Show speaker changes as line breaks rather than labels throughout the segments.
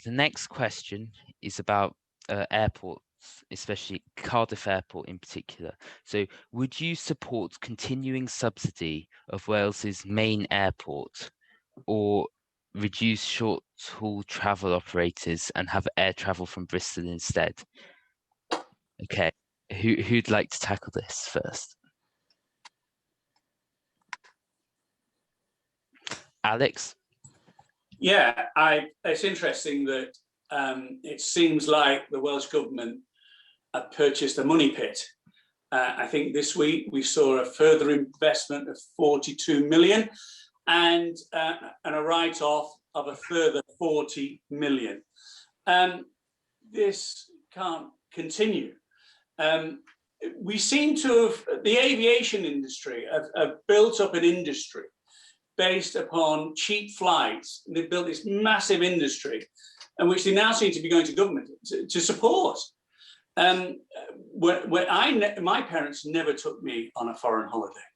The next question is about airports, especially Cardiff Airport in particular. So would you support continuing subsidy of Wales's main airport, or reduce short-haul travel operators and have air travel from Bristol instead? Okay, who'd like to tackle this first? Alex?
Yeah, it's interesting that it seems like the Welsh Government have purchased a money pit. I think this week we saw a further investment of 42 million and a write-off of a further 40 million. This can't continue. We seem to have, the aviation industry have built up an industry based upon cheap flights. They've built this massive industry, and which they now seem to be going to government to support. My parents never took me on a foreign holiday,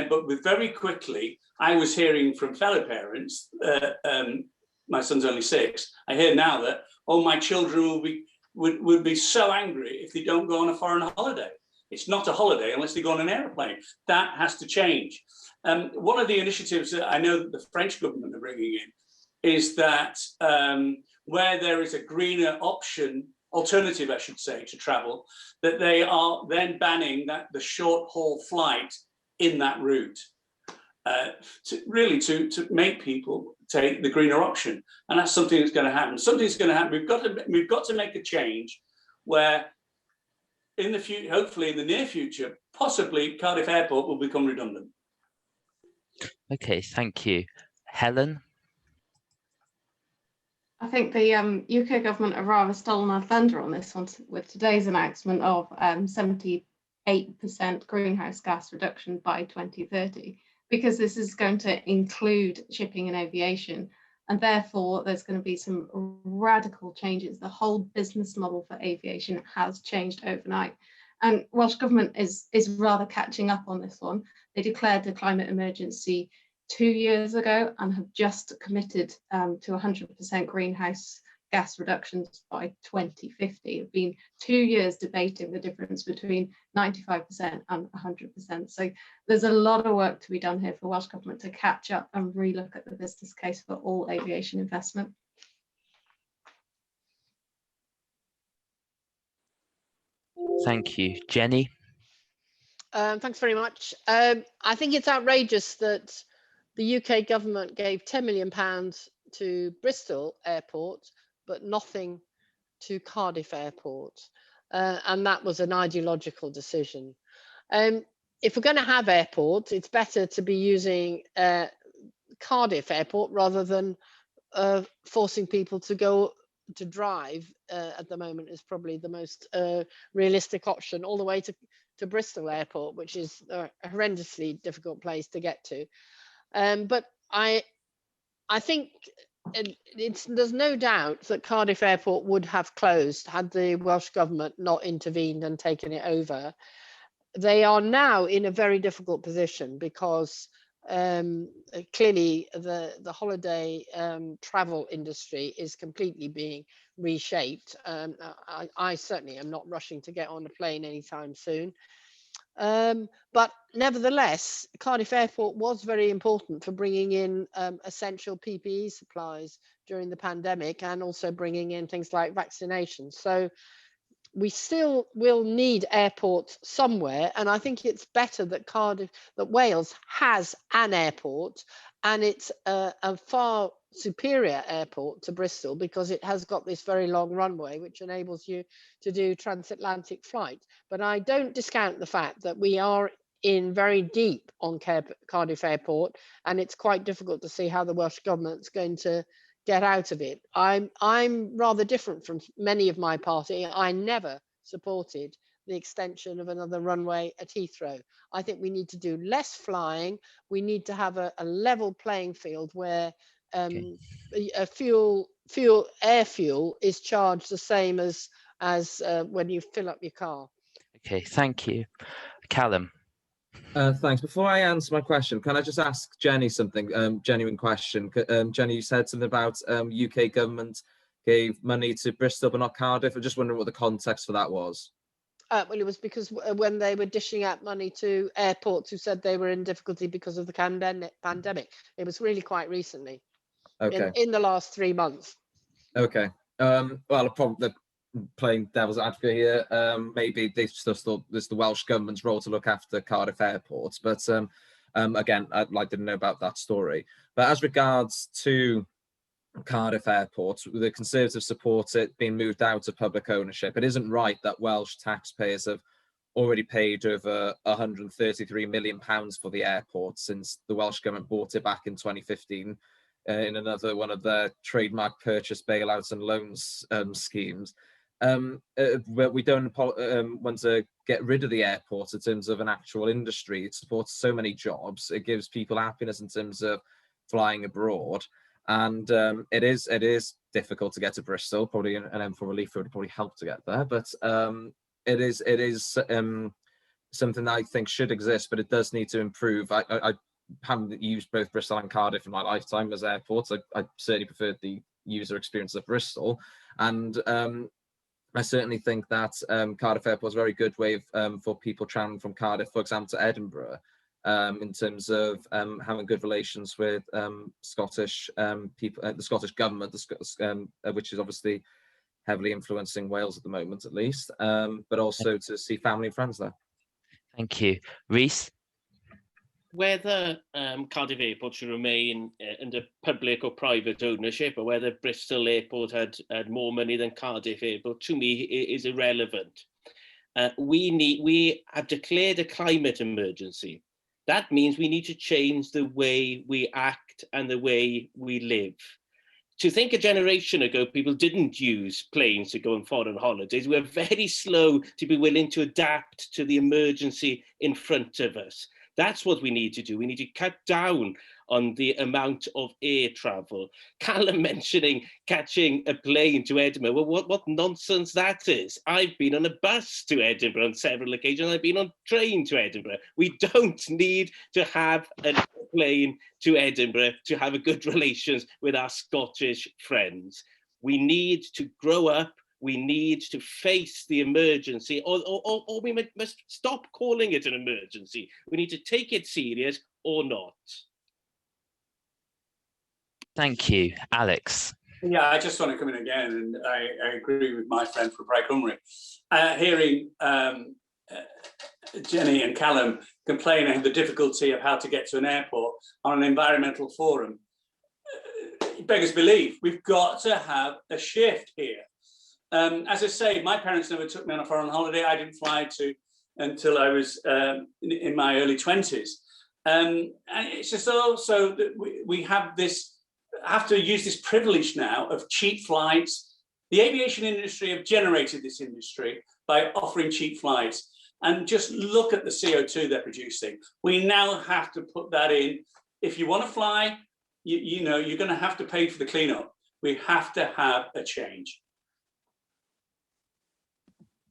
but very quickly I was hearing from fellow parents. My son's only 6. I hear now that my children would be so angry if they don't go on a foreign holiday. It's not a holiday unless they go on an airplane. That has to change. One of the initiatives that I know that the French government are bringing in is that where there is a greener alternative, I should say, to travel, that they are then banning the short haul flight in that route, to make people take the greener option. And that's something that's going to happen. Something's going to happen. We've got to make a change where in the future, hopefully in the near future, possibly Cardiff Airport will become redundant.
Okay, thank you. Helen?
I think the UK government have rather stolen our thunder on this one with today's announcement of 78% greenhouse gas reduction by 2030, because this is going to include shipping and aviation. And therefore, there's going to be some radical changes. The whole business model for aviation has changed overnight. And Welsh Government is rather catching up on this one. They declared a climate emergency 2 years ago and have just committed to 100% greenhouse gas reductions by 2050. It's been 2 years debating the difference between 95% and 100%. So there's a lot of work to be done here for Welsh Government to catch up and relook at the business case for all aviation investment.
Thank you. Jenny?
Thanks very much. I think it's outrageous that the UK government gave £10 million to Bristol Airport, but nothing to Cardiff Airport. And that was an ideological decision. If we're going to have airports, it's better to be using Cardiff Airport rather than forcing people to go to drive at the moment is probably the most realistic option, all the way to Bristol Airport, which is a horrendously difficult place to get to. But I think there's no doubt that Cardiff Airport would have closed had the Welsh Government not intervened and taken it over. They are now in a very difficult position because clearly the holiday travel industry is completely being reshaped. I certainly am not rushing to get on a plane anytime soon. But nevertheless, Cardiff Airport was very important for bringing in essential PPE supplies during the pandemic, and also bringing in things like vaccinations. So we still will need airports somewhere, and I think it's better that Wales has an airport, and it's a far superior airport to Bristol because it has got this very long runway which enables you to do transatlantic flight. But I don't discount the fact that we are in very deep on Cardiff Airport, and it's quite difficult to see how the Welsh Government's going to get out of it. I'm rather different from many of my party. I never supported the extension of another runway at Heathrow. I think we need to do less flying. We need to have a level playing field where air fuel is charged the same as when you fill up your car.
Okay, thank you. Callum?
Thanks. Before I answer my question, can I just ask Jenny something? Genuine question. Jenny, you said something about UK government gave money to Bristol but not Cardiff. I'm just wondering what the context for that was.
Well, it was because when they were dishing out money to airports who said they were in difficulty because of the pandemic. It was really quite recently,
Okay.
in the last 3 months.
Okay. Well, probably playing devil's advocate here. Maybe they just thought it's the Welsh government's role to look after Cardiff airports. But again, I didn't know about that story. But as regards to Cardiff Airport, the Conservatives support it being moved out of public ownership. It isn't right that Welsh taxpayers have already paid over £133 million for the airport since the Welsh government bought it back in 2015 in another one of their trademark purchase bailouts and loans schemes. But we don't want to get rid of the airport in terms of an actual industry. It supports so many jobs. It gives people happiness in terms of flying abroad. And it is difficult to get to Bristol. Probably an M4 relief would probably help to get there, but it is something that I think should exist, but it does need to improve. I haven't used both Bristol and Cardiff in my lifetime as airports. I certainly preferred the user experience of Bristol, and I certainly think that Cardiff Airport is a very good way for people traveling from Cardiff, for example, to Edinburgh. In terms of having good relations with Scottish people, the Scottish government, which is obviously heavily influencing Wales at the moment, at least, but also to see family and friends there.
Thank you. Rhys?
Whether Cardiff Airport should remain under public or private ownership, or whether Bristol Airport had more money than Cardiff Airport, to me is irrelevant. We have declared a climate emergency. That means we need to change the way we act and the way we live. To think a generation ago, people didn't use planes to go on foreign holidays. We're very slow to be willing to adapt to the emergency in front of us. That's what we need to do. We need to cut down on the amount of air travel. Callum mentioning catching a plane to Edinburgh. Well, what nonsense that is. I've been on a bus to Edinburgh on several occasions. I've been on train to Edinburgh. We don't need to have a plane to Edinburgh to have a good relations with our Scottish friends. We need to grow up. We need to face the emergency, or we must stop calling it an emergency. We need to take it serious or not.
Thank you. Alex?
Yeah, I just want to come in again, and I agree with my friend from Bragg Cymru. Hearing Jenny and Callum complaining of the difficulty of how to get to an airport on an environmental forum, beggars belief. We've got to have a shift here. As I say, my parents never took me on a foreign holiday. I didn't fly until I was in my early 20s. And it's just also that we have to use this privilege now of cheap flights. The aviation industry have generated this industry by offering cheap flights. And just look at the CO2 they're producing. We now have to put that in. If you want to fly, you know, you're going to have to pay for the cleanup. We have to have a change.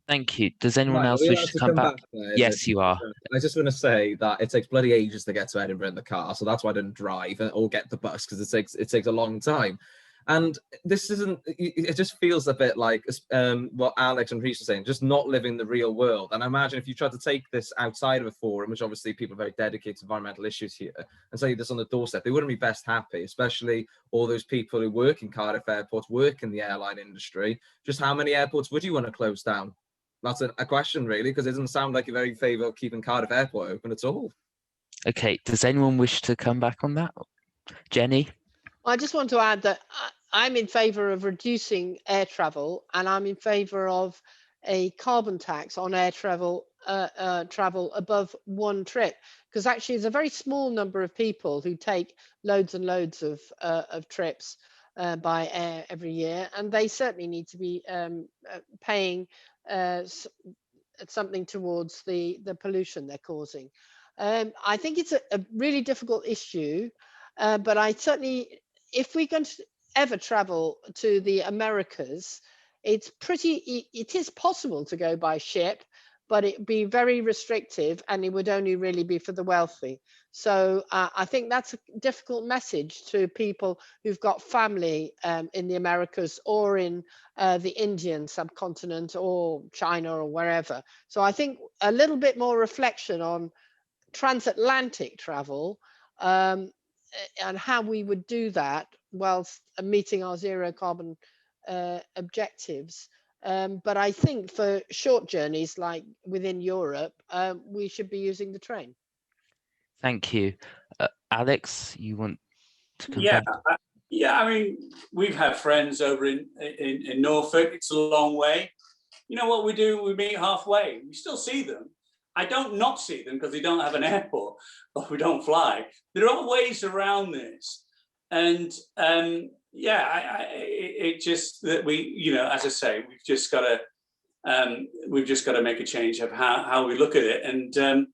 Thank you. Does anyone else wish to come back? Yes, you are.
I just want to say that it takes bloody ages to get to Edinburgh in the car, so that's why I didn't drive or get the bus, because it takes a long time. And this isn't. It just feels a bit like what Alex and Rhys were saying, just not living the real world. And I imagine if you tried to take this outside of a forum, which obviously people are very dedicated to environmental issues here, and say this on the doorstep, they wouldn't be best happy, especially all those people who work in Cardiff Airport, work in the airline industry. Just how many airports would you want to close down? That's a question, really, because it doesn't sound like you're very in favour of keeping Cardiff Airport open at all.
Okay, does anyone wish to come back on that? Jenny?
I just want to add that I'm in favour of reducing air travel, and I'm in favour of a carbon tax on air travel above one trip, because actually it's a very small number of people who take loads and loads of trips by air every year, and they certainly need to be paying something towards the pollution they're causing. I think it's a really difficult issue, but I certainly, if we're going to ever travel to the Americas, it is possible to go by ship, but it'd be very restrictive and it would only really be for the wealthy. So I think that's a difficult message to people who've got family in the Americas or in the Indian subcontinent or China or wherever. So I think a little bit more reflection on transatlantic travel and how we would do that whilst meeting our zero carbon objectives. But I think for short journeys like within Europe, we should be using the train.
Thank you. Alex, you want to
Yeah,
confirm?
yeah. I mean, we've had friends over in Norfolk. It's a long way. You know what we do? We meet halfway. We still see them. I don't not see them because they don't have an airport or we don't fly. There are ways around this, and yeah, it just that we, you know, as I say, we've just got to make a change of how we look at it. And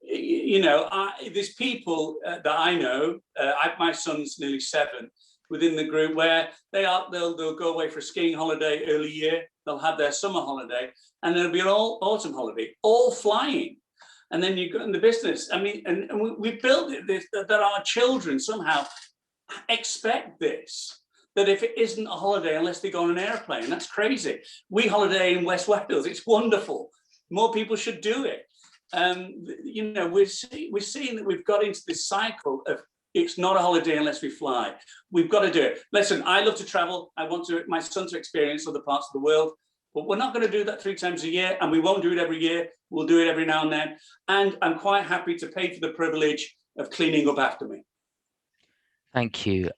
you know, there's people that I know. My son's nearly 7 within the group where they'll go away for a skiing holiday early year. They'll have their summer holiday, and there'll be an autumn holiday, all flying. And then you go in the business. I mean, and we built it that our children somehow expect this. That if it isn't a holiday unless they go on an airplane, that's crazy. We holiday in West Wales. It's wonderful. More people should do it. You know, we're seeing that we've got into this cycle of it's not a holiday unless we fly. We've got to do it. Listen, I love to travel. I want my son to experience other parts of the world, but we're not going to do that 3 times a year, and we won't do it every year. We'll do it every now and then. And I'm quite happy to pay for the privilege of cleaning up after me.
Thank you.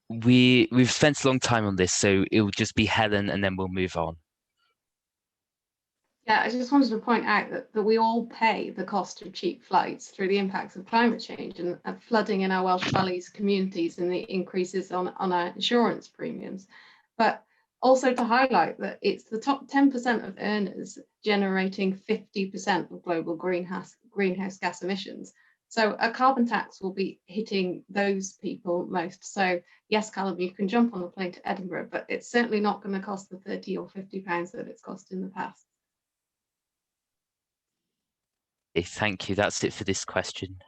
We've spent a long time on this, so it will just be Helen, and then we'll move on.
Yeah, I just wanted to point out that we all pay the cost of cheap flights through the impacts of climate change and flooding in our Welsh Valleys communities and the increases on our insurance premiums. But also to highlight that it's the top 10% of earners generating 50% of global greenhouse gas emissions. So a carbon tax will be hitting those people most. So yes, Callum, you can jump on a plane to Edinburgh, but it's certainly not going to cost the £30 or £50 that it's cost in the past.
Thank you. That's it for this question.